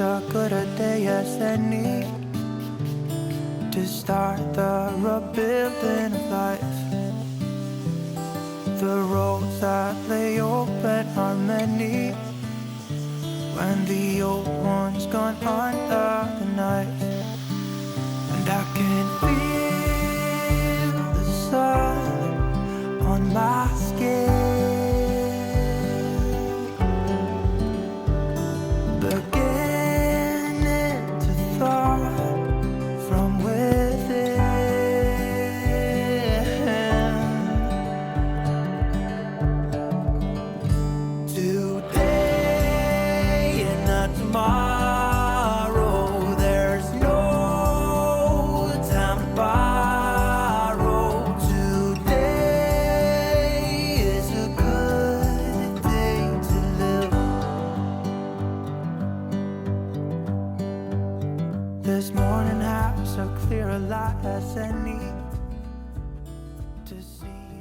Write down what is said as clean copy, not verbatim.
as good a day as any to start the rebuilding of life. The roads that lay open are many when the old one's gone under the knife. And I can feel the sun on my skin, beginning to thaw from within. Today and not tomorrow, there's no time to borrow. Today is a good day to live. This morning has a clearer light as any to see.